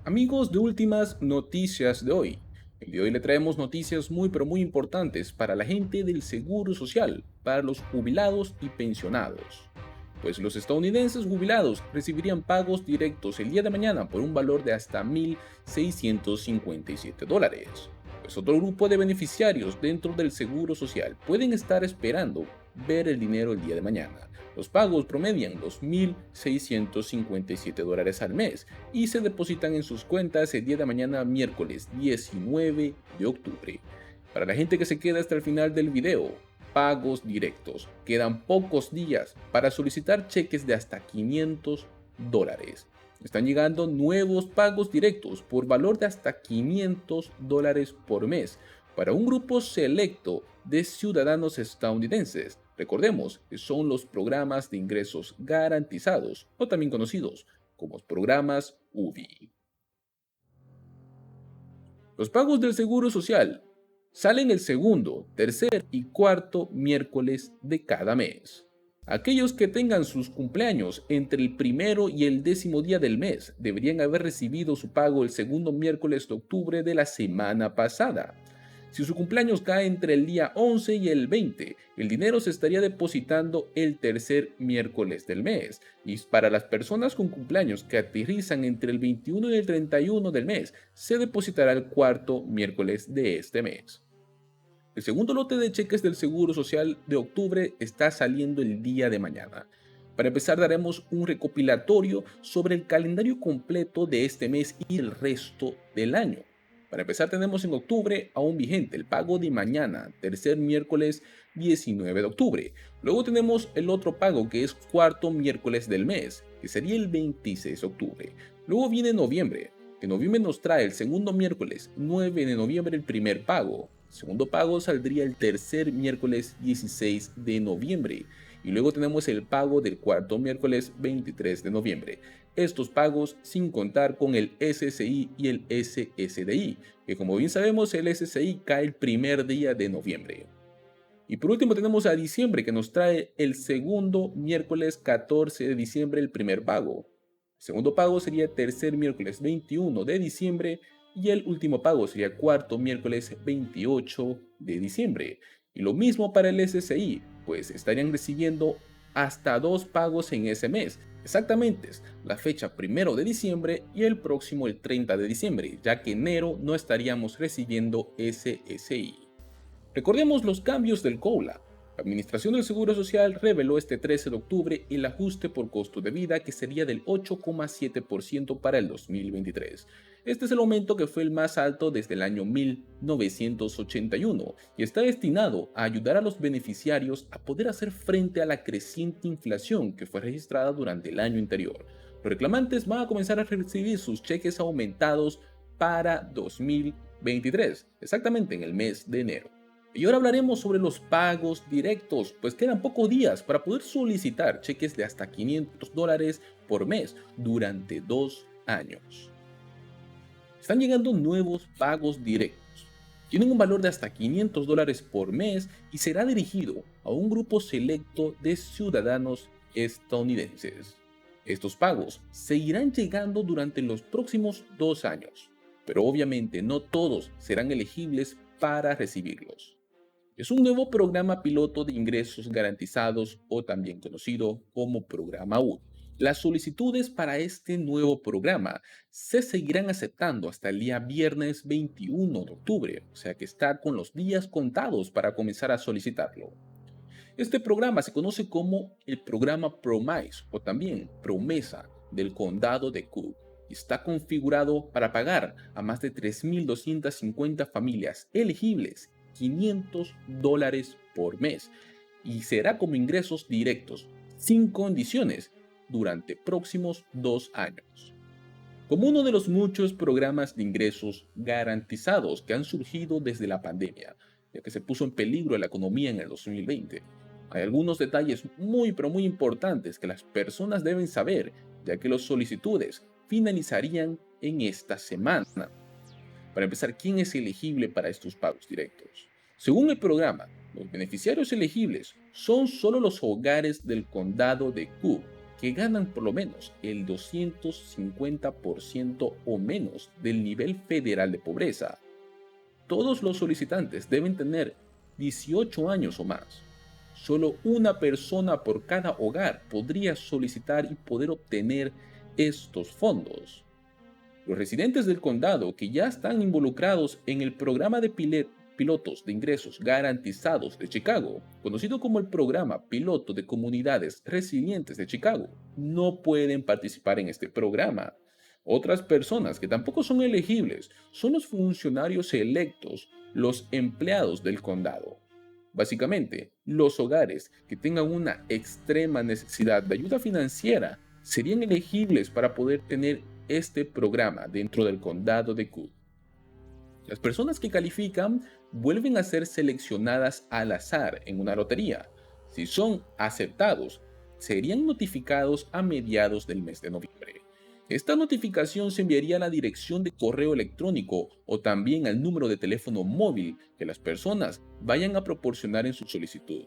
Amigos de últimas noticias de hoy. El día de hoy le traemos noticias muy importantes para la gente del Seguro Social, para los jubilados y pensionados. Pues los estadounidenses jubilados recibirían pagos directos el día de mañana por un valor de hasta $1,657. Pues otro grupo de beneficiarios dentro del Seguro Social pueden estar esperando ver el dinero el día de mañana. Los pagos promedian los $1,657 al mes y se depositan en sus cuentas el día de mañana miércoles 19 de octubre. Para la gente que se queda hasta el final del video, pagos directos. Quedan pocos días para solicitar cheques de hasta $500. Están llegando nuevos pagos directos por valor de hasta $500 por mes para un grupo selecto de ciudadanos estadounidenses. Recordemos que son los programas de ingresos garantizados, o también conocidos como programas UBI. Los pagos del Seguro Social salen el segundo, tercer y cuarto miércoles de cada mes. Aquellos que tengan sus cumpleaños entre el primero y el 10º día del mes deberían haber recibido su pago el segundo miércoles de octubre de la semana pasada. Si su cumpleaños cae entre el día 11 y el 20, el dinero se estaría depositando el tercer miércoles del mes. Y para las personas con cumpleaños que aterrizan entre el 21 y el 31 del mes, se depositará el cuarto miércoles de este mes. El segundo lote de cheques del Seguro Social de octubre está saliendo el día de mañana. Para empezar, daremos un recopilatorio sobre el calendario completo de este mes y el resto del año. Para empezar, tenemos en octubre aún vigente el pago de mañana, tercer miércoles 19 de octubre. Luego tenemos el otro pago que es cuarto miércoles del mes, que sería el 26 de octubre. Luego viene noviembre, que noviembre nos trae el segundo miércoles 9 de noviembre el primer pago. El segundo pago saldría el tercer miércoles 16 de noviembre. Y luego tenemos el pago del cuarto miércoles 23 de noviembre. Estos pagos sin contar con el SSI y el SSDI, que como bien sabemos el SSI cae el primer día de noviembre. Y por último tenemos a diciembre, que nos trae el segundo miércoles 14 de diciembre el primer pago. El segundo pago sería tercer miércoles 21 de diciembre y el último pago sería cuarto miércoles 28 de diciembre. Y lo mismo para el SSI, pues estarían recibiendo hasta dos pagos en ese mes. Exactamente, la fecha 1 de diciembre y el próximo el 30 de diciembre, ya que enero no estaríamos recibiendo SSI. Recordemos los cambios del COLA. La Administración del Seguro Social reveló este 13 de octubre el ajuste por costo de vida, que sería del 8,7% para el 2023. Este es el aumento que fue el más alto desde el año 1981 y está destinado a ayudar a los beneficiarios a poder hacer frente a la creciente inflación que fue registrada durante el año anterior. Los reclamantes van a comenzar a recibir sus cheques aumentados para 2023, exactamente en el mes de enero. Y ahora hablaremos sobre los pagos directos, pues quedan pocos días para poder solicitar cheques de hasta $500 por mes durante 2 años. Están llegando nuevos pagos directos. Tienen un valor de hasta $500 por mes y será dirigido a un grupo selecto de ciudadanos estadounidenses. Estos pagos seguirán llegando durante los próximos 2 años, pero obviamente no todos serán elegibles para recibirlos. Es un nuevo programa piloto de ingresos garantizados, o también conocido como programa U. Las solicitudes para este nuevo programa se seguirán aceptando hasta el día viernes 21 de octubre, o sea que está con los días contados para comenzar a solicitarlo. Este programa se conoce como el programa Promise, o también Promesa del Condado de Cook, y está configurado para pagar a más de 3.250 familias elegibles $500 por mes, y será como ingresos directos, sin condiciones, durante próximos 2 años. Como uno de los muchos programas de ingresos garantizados que han surgido desde la pandemia, ya que se puso en peligro la economía en el 2020, hay algunos detalles muy importantes que las personas deben saber, ya que las solicitudes finalizarían en esta semana. Para empezar, ¿quién es elegible para estos pagos directos? Según el programa, los beneficiarios elegibles son solo los hogares del condado de Cook, que ganan por lo menos el 250% o menos del nivel federal de pobreza. Todos los solicitantes deben tener 18 años o más. Solo una persona por cada hogar podría solicitar y poder obtener estos fondos. Los residentes del condado que ya están involucrados en el programa de pilotos de ingresos garantizados de Chicago, conocido como el Programa Piloto de Comunidades Resilientes de Chicago, no pueden participar en este programa. Otras personas que tampoco son elegibles son los funcionarios electos, los empleados del condado. Básicamente, los hogares que tengan una extrema necesidad de ayuda financiera serían elegibles para poder tener este programa dentro del condado de Cook. Las personas que califican vuelven a ser seleccionadas al azar en una lotería. Si son aceptados, serían notificados a mediados del mes de noviembre. Esta notificación se enviaría a la dirección de correo electrónico o también al número de teléfono móvil que las personas vayan a proporcionar en su solicitud.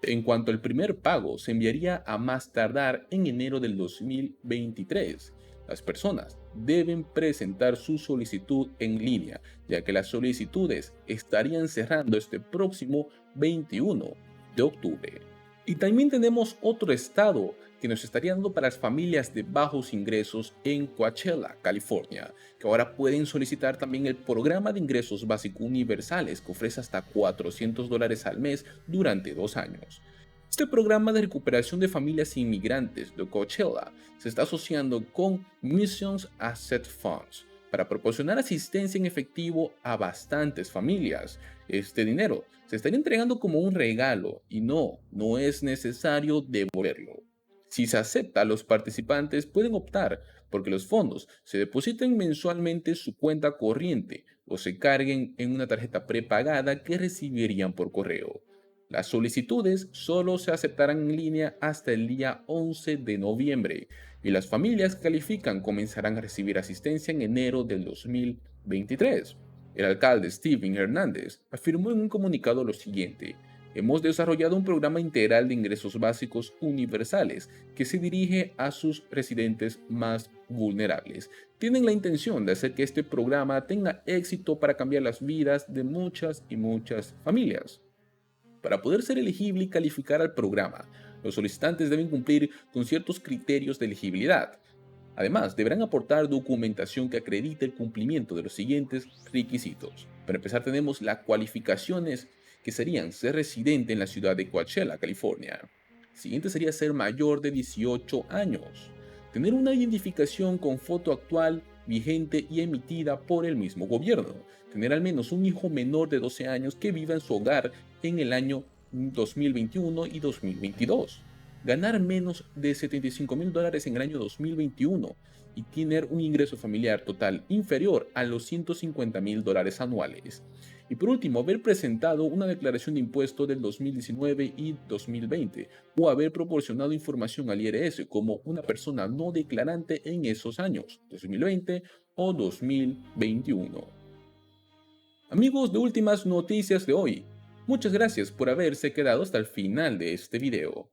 En cuanto al primer pago, se enviaría a más tardar en enero del 2023. Las personas deben presentar su solicitud en línea, ya que las solicitudes estarían cerrando este próximo 21 de octubre. Y también tenemos otro estado que nos estaría dando para las familias de bajos ingresos en Coachella, California, que ahora pueden solicitar también el programa de ingresos básicos universales que ofrece hasta $400 al mes durante 2 años. Este programa de recuperación de familias inmigrantes de Coachella se está asociando con Missions Asset Funds para proporcionar asistencia en efectivo a bastantes familias. Este dinero se estaría entregando como un regalo y no es necesario devolverlo. Si se acepta, los participantes pueden optar porque los fondos se depositen mensualmente en su cuenta corriente o se carguen en una tarjeta prepagada que recibirían por correo. Las solicitudes solo se aceptarán en línea hasta el día 11 de noviembre y las familias que califican comenzarán a recibir asistencia en enero del 2023. El alcalde Steven Hernández afirmó en un comunicado lo siguiente: hemos desarrollado un programa integral de ingresos básicos universales que se dirige a sus residentes más vulnerables. Tienen la intención de hacer que este programa tenga éxito para cambiar las vidas de muchas y muchas familias. Para poder ser elegible y calificar al programa, los solicitantes deben cumplir con ciertos criterios de elegibilidad. Además, deberán aportar documentación que acredite el cumplimiento de los siguientes requisitos. Para empezar, tenemos las cualificaciones que serían ser residente en la ciudad de Coachella, California. El siguiente sería ser mayor de 18 años. Tener una identificación con foto actual, vigente y emitida por el mismo gobierno. Tener al menos un hijo menor de 12 años que viva en su hogar en el año 2021 y 2022. Ganar menos de $75,000 en el año 2021 y tener un ingreso familiar total inferior a los $150,000 anuales. Y por último, haber presentado una declaración de impuestos del 2019 y 2020 o haber proporcionado información al IRS como una persona no declarante en esos años, 2020 o 2021. Amigos de Últimas Noticias de hoy, muchas gracias por haberse quedado hasta el final de este video.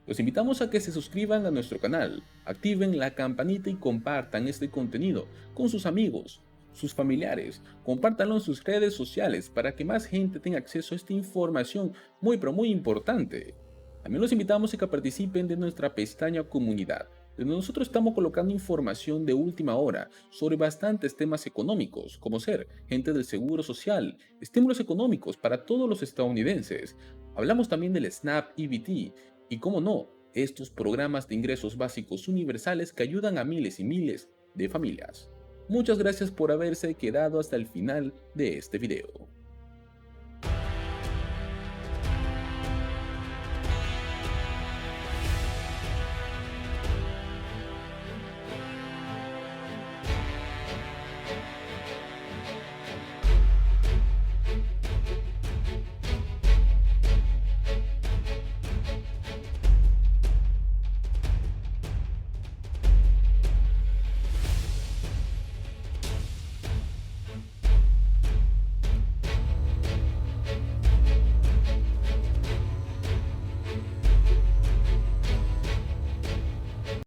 Los invitamos a que se suscriban a nuestro canal, activen la campanita y compartan este contenido con sus amigos, sus familiares, compártanlo en sus redes sociales para que más gente tenga acceso a esta información muy importante. También los invitamos a que participen de nuestra pestaña comunidad, donde nosotros estamos colocando información de última hora sobre bastantes temas económicos, como ser gente del seguro social, estímulos económicos para todos los estadounidenses. Hablamos también del SNAP EBT y, cómo no, estos programas de ingresos básicos universales que ayudan a miles y miles de familias. Muchas gracias por haberse quedado hasta el final de este video.